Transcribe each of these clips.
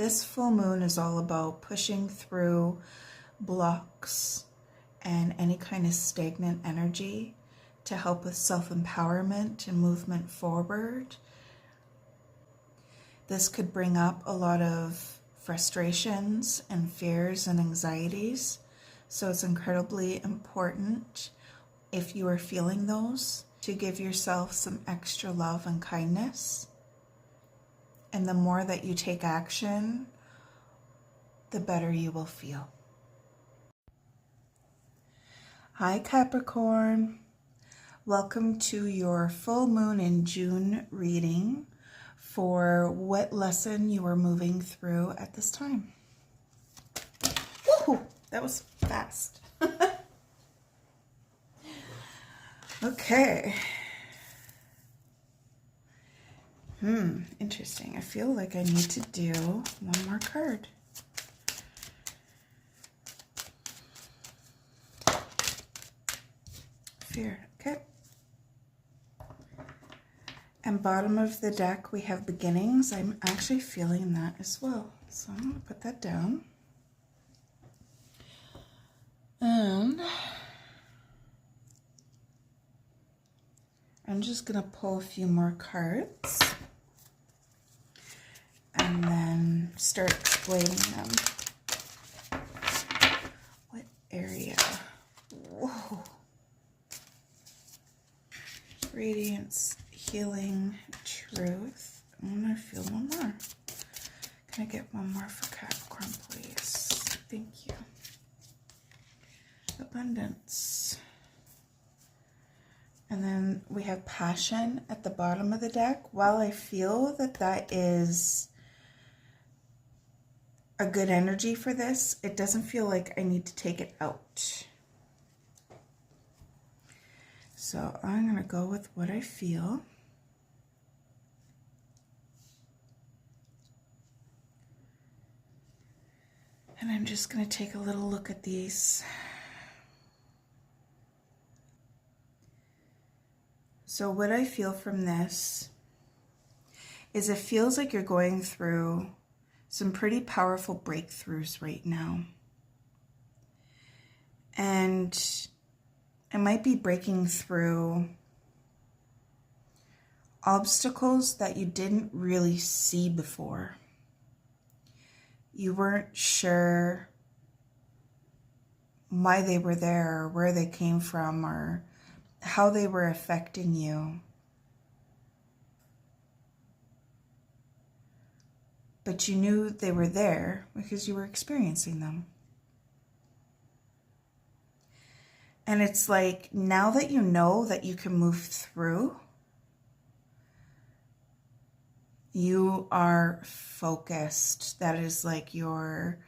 This full moon is all about pushing through blocks and any kind of stagnant energy to help with self-empowerment and movement forward. This could bring up a lot of frustrations and fears and anxieties. So it's incredibly important, if you are feeling those, to give yourself some extra love and kindness. And the more that you take action, the better you will feel. Hi Capricorn. Welcome to your full moon in June reading for what lesson you are moving through at this time. Woohoo! That was fast. Okay. Interesting. I feel like I need to do one more card. Fear. Okay. And bottom of the deck, we have beginnings. I'm actually feeling that as well. So I'm going to put that down. And I'm just going to pull a few more cards and then start explaining them. What area? Whoa. Radiance, healing, truth. I'm going to feel one more. Can I get one more for Capricorn, please? Thank you. Abundance. And then we have passion at the bottom of the deck. While I feel that that is a good energy for this, it doesn't feel like I need to take it out. So I'm going to go with what I feel. And I'm just going to take a little look at these. So what I feel from this is it feels like you're going through some pretty powerful breakthroughs right now. And it might be breaking through obstacles that you didn't really see before. You weren't sure why they were there or where they came from or how they were affecting you. But you knew they were there because you were experiencing them. And it's like, now that you know that you can move through, you are focused. That is like your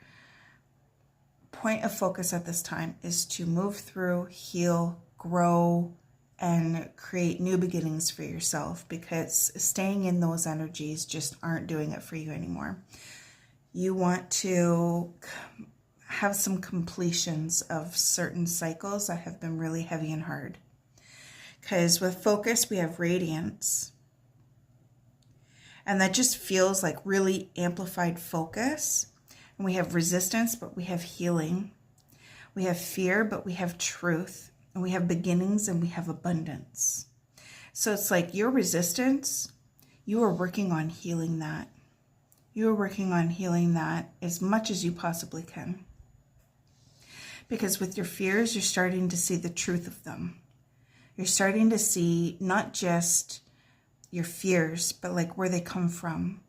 point of focus at this time, is to move through, heal, grow, and create new beginnings for yourself, because staying in those energies just aren't doing it for you anymore. You want to have some completions of certain cycles that have been really heavy and hard. Because with focus, we have radiance. And that just feels like really amplified focus. And we have resistance, but we have healing. We have fear, but we have truth. And we have beginnings and we have abundance. So it's like your resistance, you are working on healing that. You are working on healing that as much as you possibly can. Because with your fears, you're starting to see the truth of them. You're starting to see not just your fears, but like where they come from.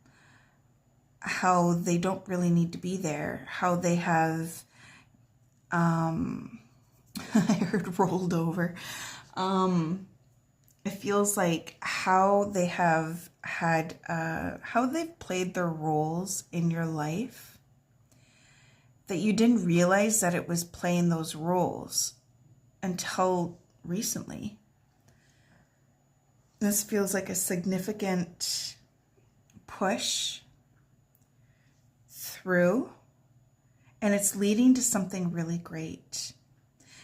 How they don't really need to be there. How they have... I heard rolled over. It feels like how they have had, how they've played their roles in your life, that you didn't realize that it was playing those roles until recently. This feels like a significant push through, and it's leading to something really great.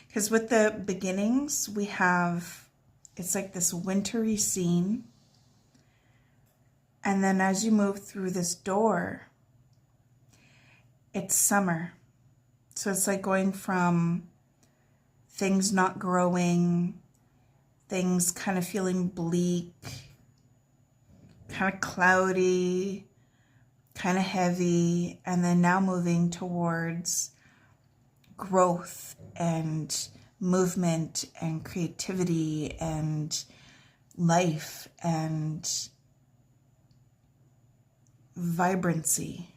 Because with the beginnings, we have, it's like this wintry scene. And then as you move through this door, It's summer. So it's like going from things not growing, things kind of feeling bleak, kind of cloudy, kind of heavy, and then now moving towards growth and movement and creativity and life and vibrancy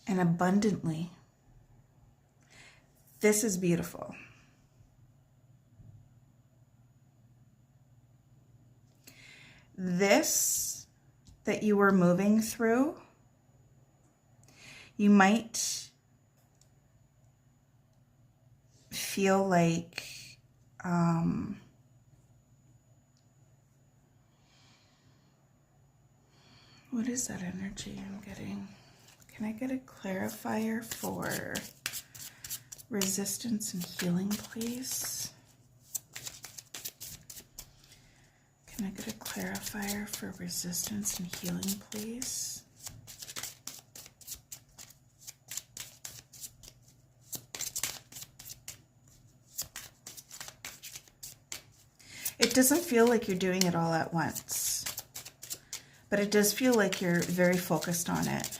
and abundantly. This is beautiful. This that you were moving through, you might feel like what is that energy I'm getting? Can I get a clarifier for resistance and healing, please? Can I get a clarifier for resistance and healing, please? It doesn't feel like you're doing it all at once, but it does feel like you're very focused on it.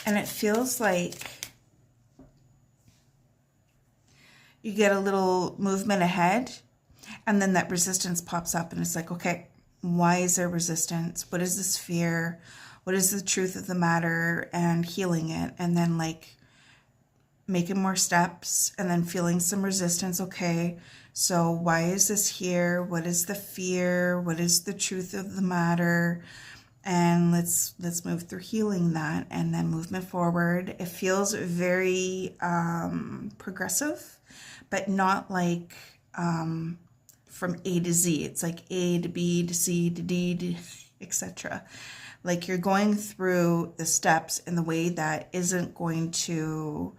And it feels like you get a little movement ahead, and then that resistance pops up, and it's like, okay, why is there resistance? What is this fear? What is the truth of the matter? And healing it, and then like making more steps, and then feeling some resistance. Okay, so why is this here? What is the fear? What is the truth of the matter? And let's move through healing that, and then movement forward. It feels very progressive, but not like from A to Z. It's like A to B to C to D to etc. Like you're going through the steps in the way that isn't going to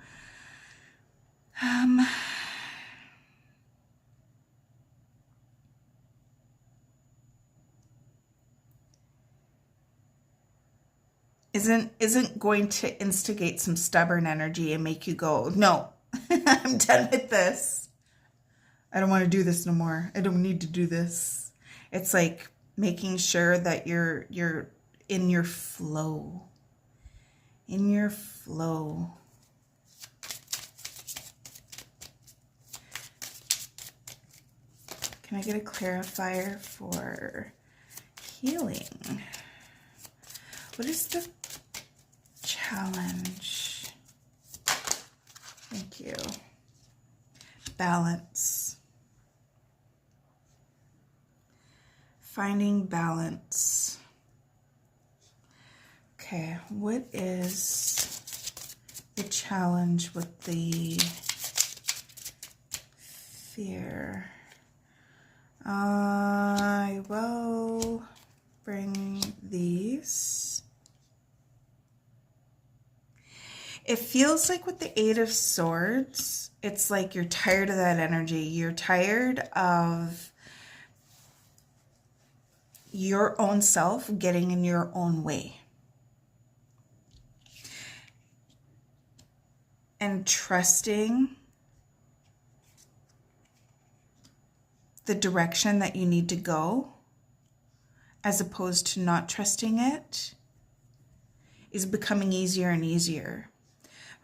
isn't going to instigate some stubborn energy and make you go, no, I'm done with this. I don't want to do this no more. I don't need to do this. It's like making sure that you're in your flow. In your flow. Can I get a clarifier for healing? What is the challenge? Thank you. Balance. Finding balance. Okay, what is the challenge with the fear? I will bring these. It feels like with the Eight of Swords, it's like you're tired of that energy. You're tired of your own self getting in your own way. And trusting the direction that you need to go, as opposed to not trusting it, is becoming easier and easier.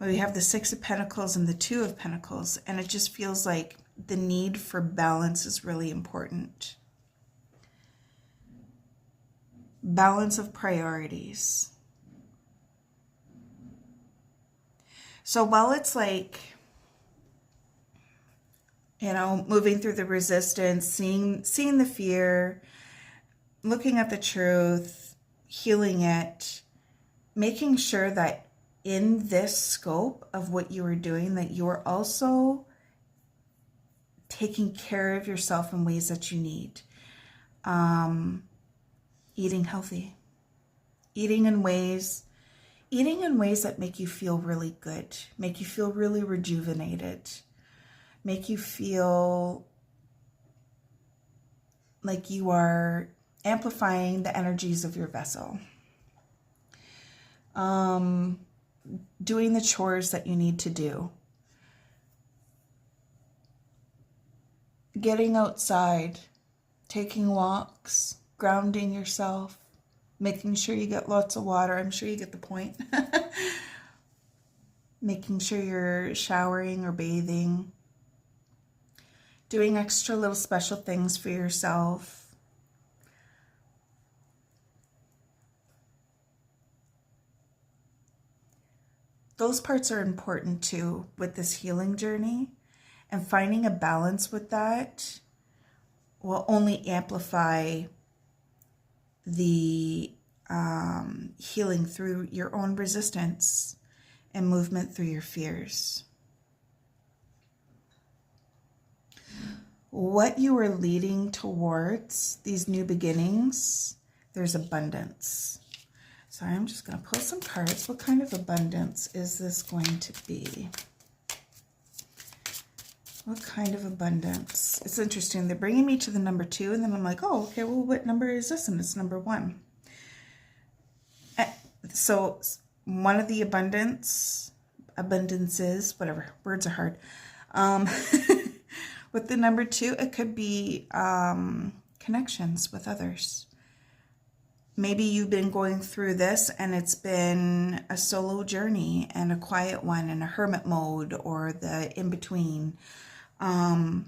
We have the Six of Pentacles and the Two of Pentacles, and it just feels like the need for balance is really important. Balance of priorities. So while it's like, you know, moving through the resistance, seeing the fear, looking at the truth, healing it, making sure that in this scope of what you are doing, that you are also taking care of yourself in ways that you need. Eating healthy. Eating in ways that make you feel really good, make you feel really rejuvenated, make you feel like you are amplifying the energies of your vessel. doing the chores that you need to do, getting outside, taking walks, grounding yourself, making sure you get lots of water. I'm sure you get the point. Making sure you're showering or bathing, doing extra little special things for yourself. Those parts are important too with this healing journey, and finding a balance with that will only amplify the healing through your own resistance and movement through your fears. What you are leading towards, these new beginnings, there's abundance. So I'm just going to pull some cards. What kind of abundance is this going to be? What kind of abundance? It's interesting. They're bringing me to the number 2, and then I'm like, oh, okay, well, what number is this? And it's number 1. So one of the abundances, whatever, words are hard. With the number 2, it could be connections with others. Maybe you've been going through this and it's been a solo journey and a quiet one and a hermit mode or the in-between. But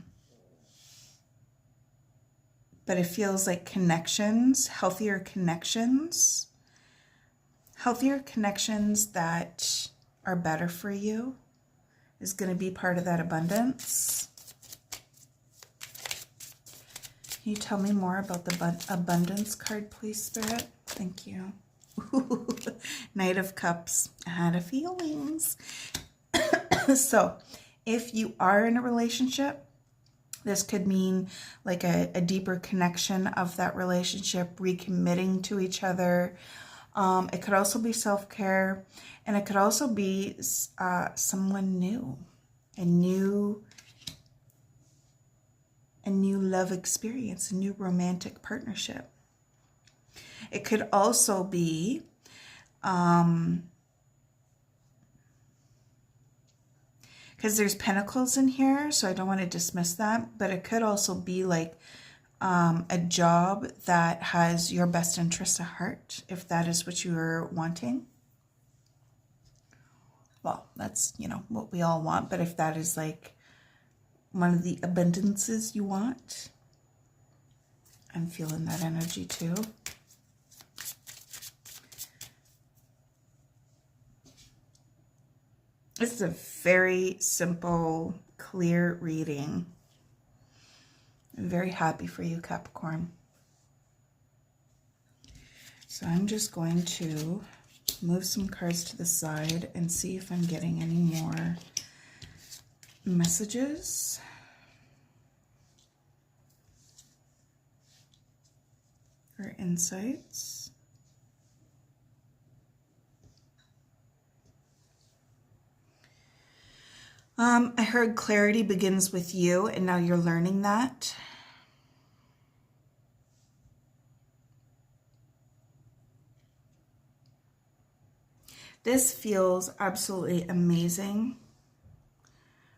it feels like connections, healthier connections that are better for you is going to be part of that abundance. Can you tell me more about the abundance card, please, Spirit? Thank you. Knight of Cups. I had a feelings. So, if you are in a relationship, this could mean like a deeper connection of that relationship, recommitting to each other. It could also be self-care, and it could also be someone new, a new love experience, a new romantic partnership. It could also be because there's pentacles in here, so I don't want to dismiss that, but it could also be like a job that has your best interest at heart, if that is what you're wanting. Well, that's, what we all want, but if that is like one of the abundances you want, I'm feeling that energy too. This is a very simple, clear reading. I'm very happy for you, Capricorn. So I'm just going to move some cards to the side and see if I'm getting any more messages. Or insights. I heard clarity begins with you, and now you're learning that. This feels absolutely amazing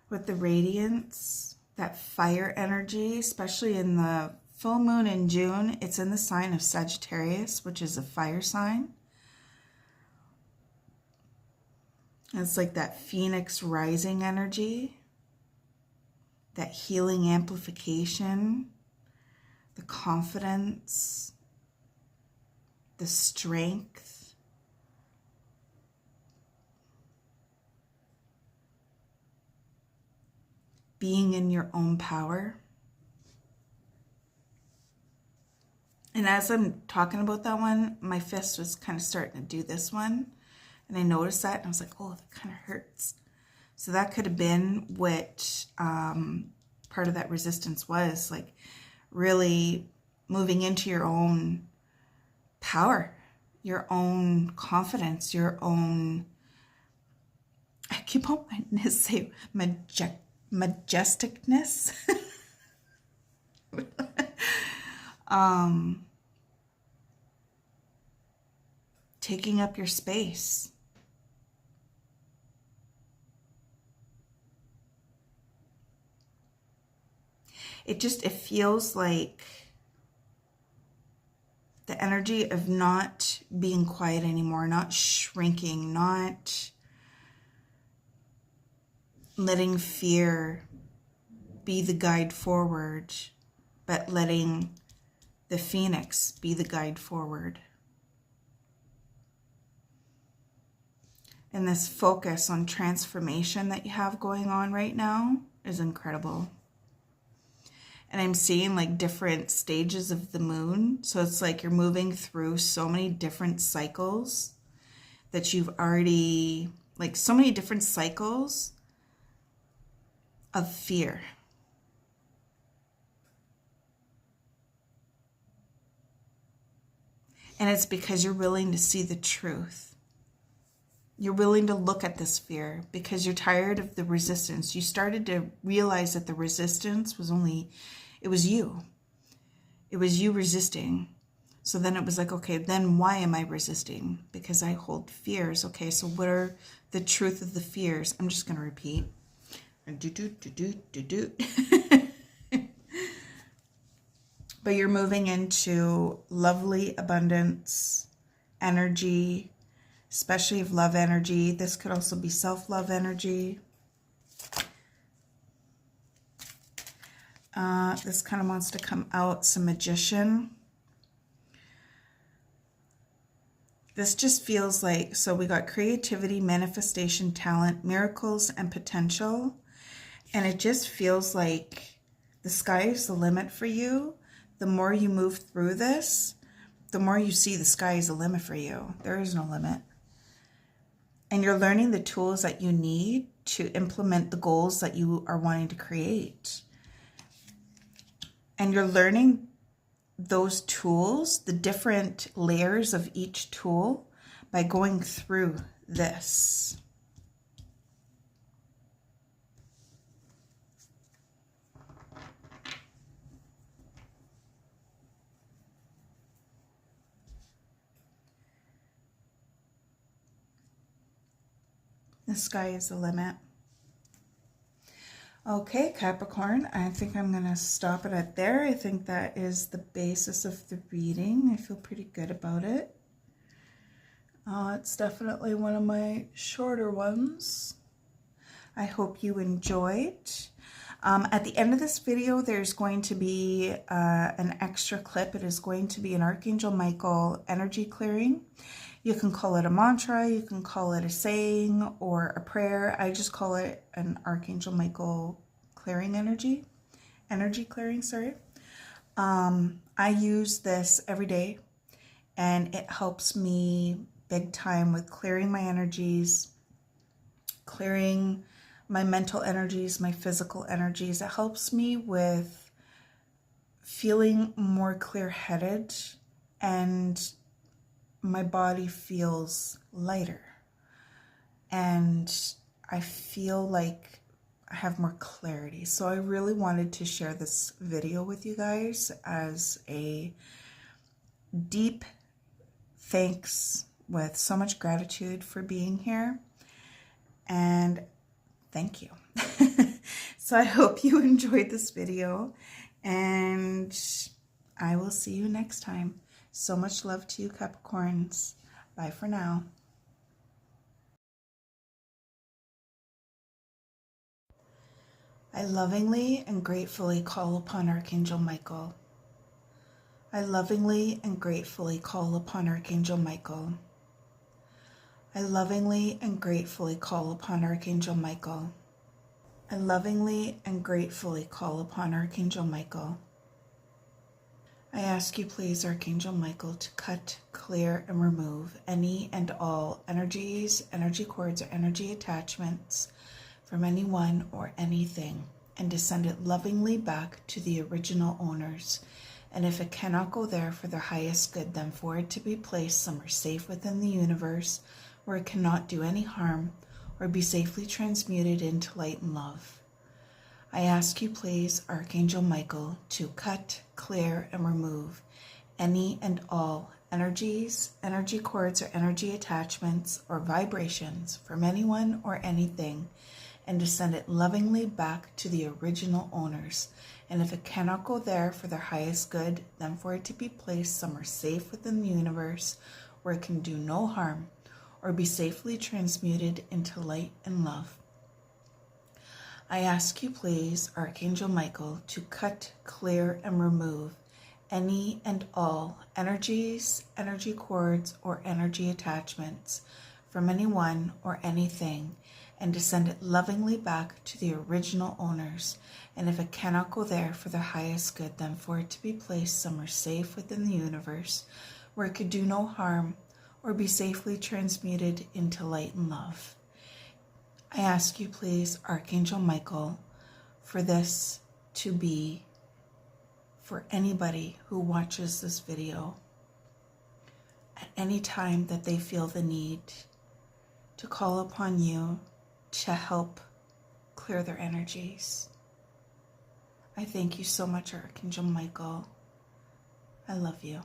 with the radiance, that fire energy, especially in the full moon in June. It's in the sign of Sagittarius, which is a fire sign. It's like that phoenix rising energy, that healing amplification, the confidence, the strength. Being in your own power. And as I'm talking about that one, my fist was kind of starting to do this one. And I noticed that, and I was like, oh, that kind of hurts. So that could have been what part of that resistance was, like really moving into your own power, your own confidence, your own, I keep on wanting to say majesticness. taking up your space. It feels like the energy of not being quiet anymore, not shrinking, not letting fear be the guide forward, but letting the phoenix be the guide forward. And this focus on transformation that you have going on right now is incredible. And I'm seeing like different stages of the moon. So it's like you're moving through so many different cycles that you've already, like so many different cycles of fear. And it's because you're willing to see the truth. You're willing to look at this fear because you're tired of the resistance. You started to realize that the resistance was it was you. It was you resisting. So then it was like, okay, then why am I resisting? Because I hold fears. Okay, so what are the truth of the fears? I'm just going to repeat. But you're moving into lovely abundance, energy, especially of love energy. This could also be self-love energy. This kind of wants to come out, some magician. This just feels like, so we got creativity, manifestation, talent, miracles, and potential. And it just feels like the sky is the limit for you. The more you move through this, the more you see the sky is the limit for you. There is no limit. And you're learning the tools that you need to implement the goals that you are wanting to create. And you're learning those tools, the different layers of each tool, by going through this. The sky is the limit. Okay, Capricorn, I think I'm going to stop it at there. I think that is the basis of the reading. I feel pretty good about it. It's definitely one of my shorter ones. I hope you enjoyed. At the end of this video, there's going to be an extra clip. It is going to be an Archangel Michael energy clearing. You can call it a mantra, you can call it a saying or a prayer. I just call it an Archangel Michael clearing energy clearing, sorry. I use this every day and it helps me big time with clearing my energies, clearing my mental energies, my physical energies. It helps me with feeling more clear-headed and my body feels lighter and I feel like I have more clarity. So I really wanted to share this video with you guys as a deep thanks with so much gratitude for being here, and thank you. So I hope you enjoyed this video and I will see you next time. So much love to you, Capricorns. Bye for now. I lovingly and gratefully call upon Archangel Michael. I lovingly and gratefully call upon Archangel Michael. I lovingly and gratefully call upon Archangel Michael. I lovingly and gratefully call upon Archangel Michael. I ask you please, Archangel Michael, to cut, clear, and remove any and all energies, energy cords, or energy attachments from anyone or anything, and to send it lovingly back to the original owners. And if it cannot go there for their highest good, then for it to be placed somewhere safe within the universe where it cannot do any harm or be safely transmuted into light and love. I ask you please, Archangel Michael, to cut, clear, and remove any and all energies, energy cords, or energy attachments or vibrations from anyone or anything, and to send it lovingly back to the original owners. And if it cannot go there for their highest good, then for it to be placed somewhere safe within the universe where it can do no harm or be safely transmuted into light and love. I ask you, please, Archangel Michael, to cut, clear, and remove any and all energies, energy cords, or energy attachments from anyone or anything, and to send it lovingly back to the original owners. And if it cannot go there for their highest good, then for it to be placed somewhere safe within the universe where it could do no harm or be safely transmuted into light and love. I ask you, please, Archangel Michael, for this to be for anybody who watches this video at any time that they feel the need to call upon you to help clear their energies. I thank you so much, Archangel Michael. I love you.